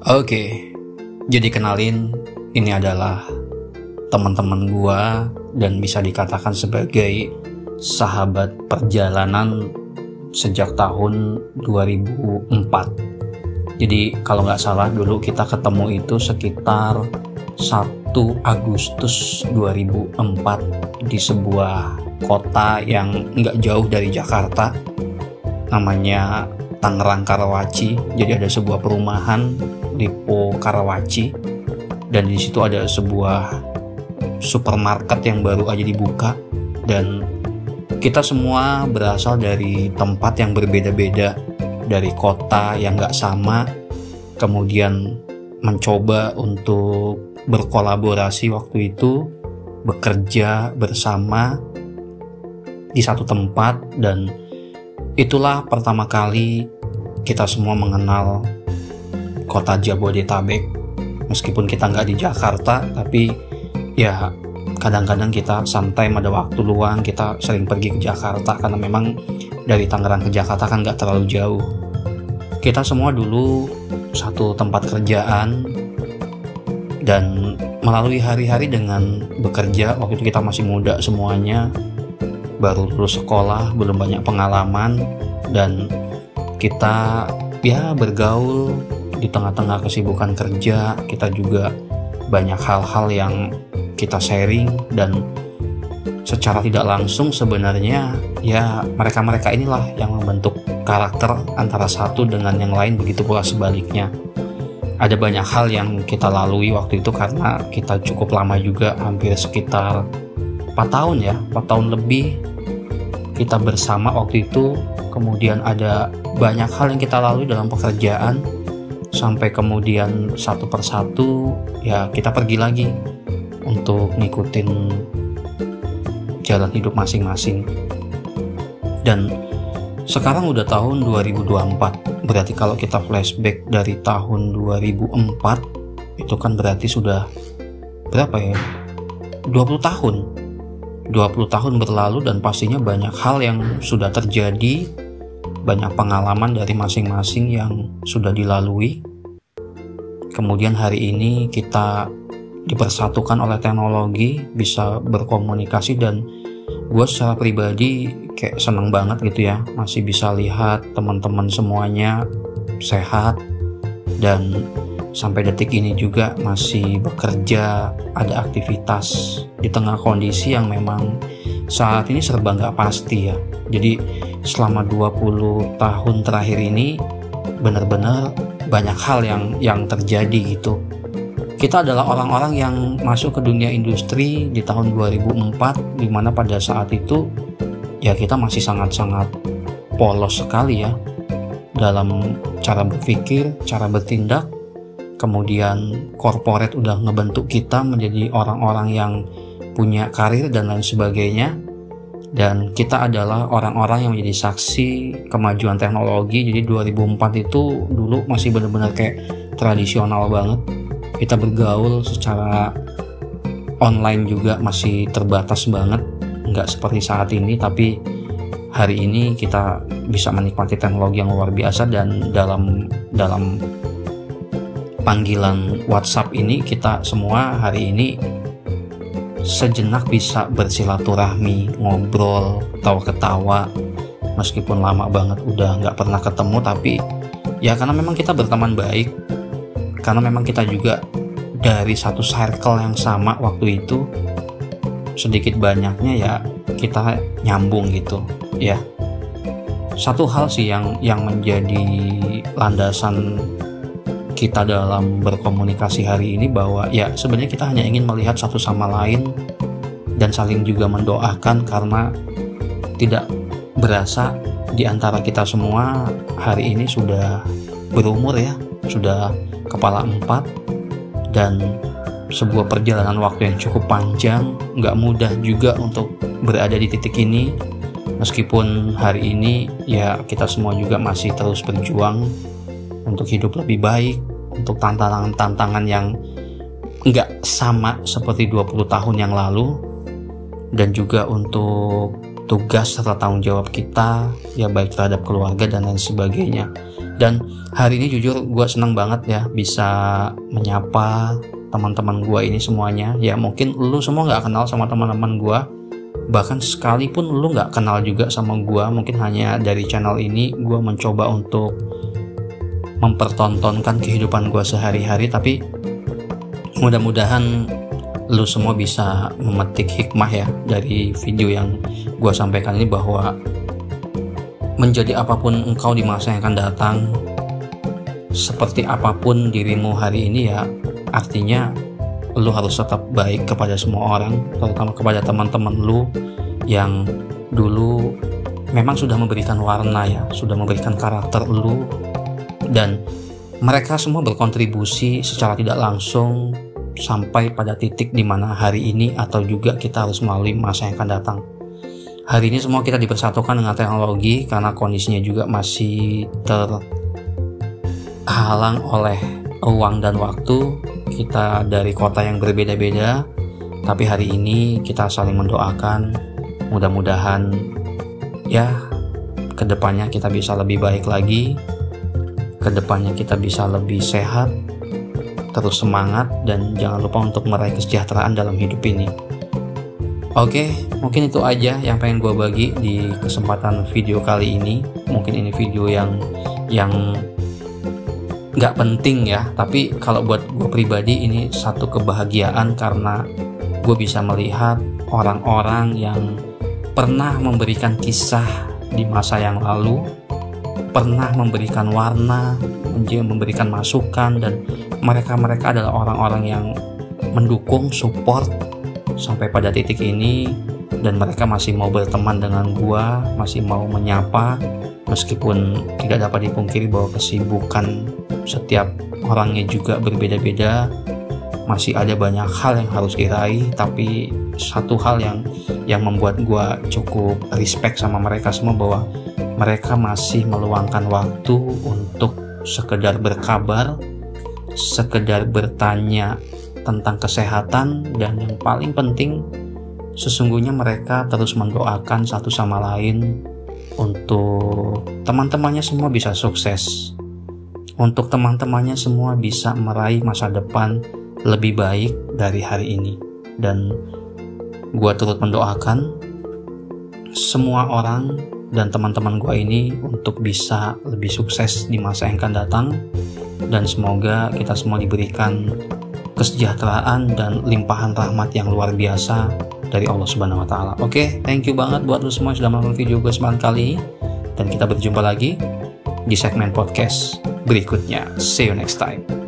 Oke, jadi kenalin, ini adalah teman-teman gua dan bisa dikatakan sebagai sahabat perjalanan sejak tahun 2004. Jadi kalau nggak salah dulu kita ketemu itu sekitar 1 Agustus 2004 di sebuah kota yang nggak jauh dari Jakarta, namanya Tangerang Karawaci. Jadi ada sebuah perumahan Lipo Karawaci, dan di situ ada sebuah supermarket yang baru aja dibuka, dan kita semua berasal dari tempat yang berbeda-beda, dari kota yang gak sama, kemudian mencoba untuk berkolaborasi waktu itu, bekerja bersama di satu tempat, dan itulah pertama kali kita semua mengenal kota Jabodetabek. Meskipun kita nggak di Jakarta, tapi ya kadang-kadang kita sometime ada waktu luang, kita sering pergi ke Jakarta karena memang dari Tangerang ke Jakarta kan nggak terlalu jauh. Kita semua dulu satu tempat kerjaan, dan melalui hari-hari dengan bekerja. Waktu itu kita masih muda semuanya, baru lulus sekolah, belum banyak pengalaman, dan kita ya bergaul di tengah-tengah kesibukan kerja. Kita juga banyak hal-hal yang kita sharing, dan secara tidak langsung sebenarnya ya mereka-mereka inilah yang membentuk karakter antara satu dengan yang lain, begitu pula sebaliknya. Ada banyak hal yang kita lalui waktu itu karena kita cukup lama juga, hampir sekitar 4 tahun ya, 4 tahun lebih kita bersama waktu itu. Kemudian ada banyak hal yang kita lalui dalam pekerjaan, sampai kemudian satu persatu ya kita pergi lagi untuk ngikutin jalan hidup masing-masing. Dan sekarang udah tahun 2024, berarti kalau kita flashback dari tahun 2004 itu kan berarti sudah berapa ya, 20 tahun 20 tahun berlalu, dan pastinya banyak hal yang sudah terjadi, banyak pengalaman dari masing-masing yang sudah dilalui. Kemudian hari ini kita dipersatukan oleh teknologi, bisa berkomunikasi, dan gue secara pribadi kayak seneng banget gitu ya, masih bisa lihat teman-teman semuanya sehat, dan sampai detik ini juga masih bekerja, ada aktivitas di tengah kondisi yang memang saat ini serba nggak pasti ya. Jadi selama 20 tahun terakhir ini benar-benar banyak hal yang terjadi gitu. Kita adalah orang-orang yang masuk ke dunia industri di tahun 2004, di mana pada saat itu ya kita masih sangat-sangat polos sekali ya dalam cara berpikir, cara bertindak. Kemudian corporate udah ngebentuk kita menjadi orang-orang yang punya karir dan lain sebagainya, dan kita adalah orang-orang yang menjadi saksi kemajuan teknologi. Jadi 2004 itu dulu masih benar-benar kayak tradisional banget. Kita bergaul secara online juga masih terbatas banget, nggak seperti saat ini. Tapi hari ini kita bisa menikmati teknologi yang luar biasa, dan dalam panggilan WhatsApp ini kita semua hari ini sejenak bisa bersilaturahmi, ngobrol, tawa-ketawa, meskipun lama banget udah nggak pernah ketemu. Tapi ya karena memang kita berteman baik, karena memang kita juga dari satu circle yang sama waktu itu, sedikit banyaknya ya kita nyambung gitu ya. Satu hal sih yang menjadi landasan kita dalam berkomunikasi hari ini, bahwa ya sebenarnya kita hanya ingin melihat satu sama lain dan saling juga mendoakan, karena tidak berasa di antara kita semua hari ini sudah berumur ya, sudah kepala 4, dan sebuah perjalanan waktu yang cukup panjang. Nggak mudah juga untuk berada di titik ini, meskipun hari ini ya kita semua juga masih terus berjuang untuk hidup lebih baik, untuk tantangan-tantangan yang nggak sama seperti 20 tahun yang lalu, dan juga untuk tugas serta tanggung jawab kita, ya baik terhadap keluarga dan lain sebagainya. Dan hari ini jujur gue senang banget ya bisa menyapa teman-teman gue ini semuanya. Ya mungkin lu semua gak kenal sama teman-teman gue, bahkan sekalipun lu gak kenal juga sama gue, mungkin hanya dari channel ini gue mencoba untuk mempertontonkan kehidupan gue sehari-hari. Tapi mudah-mudahan lu semua bisa memetik hikmah ya dari video yang gue sampaikan ini, bahwa menjadi apapun engkau di masa yang akan datang, seperti apapun dirimu hari ini, ya artinya lu harus tetap baik kepada semua orang, terutama kepada teman-teman lu yang dulu memang sudah memberikan warna ya, sudah memberikan karakter lu, dan mereka semua berkontribusi secara tidak langsung sampai pada titik dimana hari ini atau juga kita harus melalui masa yang akan datang. Hari ini semua kita dipersatukan dengan teknologi karena kondisinya juga masih terhalang oleh ruang dan waktu. Kita dari kota yang berbeda-beda, tapi hari ini kita saling mendoakan, mudah-mudahan ya kedepannya kita bisa lebih baik lagi, kedepannya kita bisa lebih sehat, terus semangat, dan jangan lupa untuk meraih kesejahteraan dalam hidup ini. Oke, mungkin itu aja yang pengen gue bagi di kesempatan video kali ini. Mungkin ini video yang gak penting ya, tapi kalau buat gue pribadi ini satu kebahagiaan karena gue bisa melihat orang-orang yang pernah memberikan kisah di masa yang lalu, pernah memberikan warna, memberikan masukan, dan mereka adalah orang-orang yang mendukung, support sampai pada titik ini, dan mereka masih mau berteman dengan gua, masih mau menyapa meskipun tidak dapat dipungkiri bahwa kesibukan setiap orangnya juga berbeda-beda. Masih ada banyak hal yang harus diraih, tapi satu hal yang membuat gua cukup respect sama mereka semua, bahwa mereka masih meluangkan waktu untuk sekedar berkabar, sekedar bertanya tentang kesehatan, dan yang paling penting sesungguhnya mereka terus mendoakan satu sama lain untuk teman-temannya semua bisa sukses, untuk teman-temannya semua bisa meraih masa depan lebih baik dari hari ini. Dan gua turut mendoakan semua orang dan teman-teman gua ini untuk bisa lebih sukses di masa yang akan datang, dan semoga kita semua diberikan kesejahteraan dan limpahan rahmat yang luar biasa dari Allah Subhanahu wa Ta'ala. Oke, thank you banget buat lu semua yang sudah menonton video gue semalam kali, dan kita berjumpa lagi di segmen podcast berikutnya. See you next time.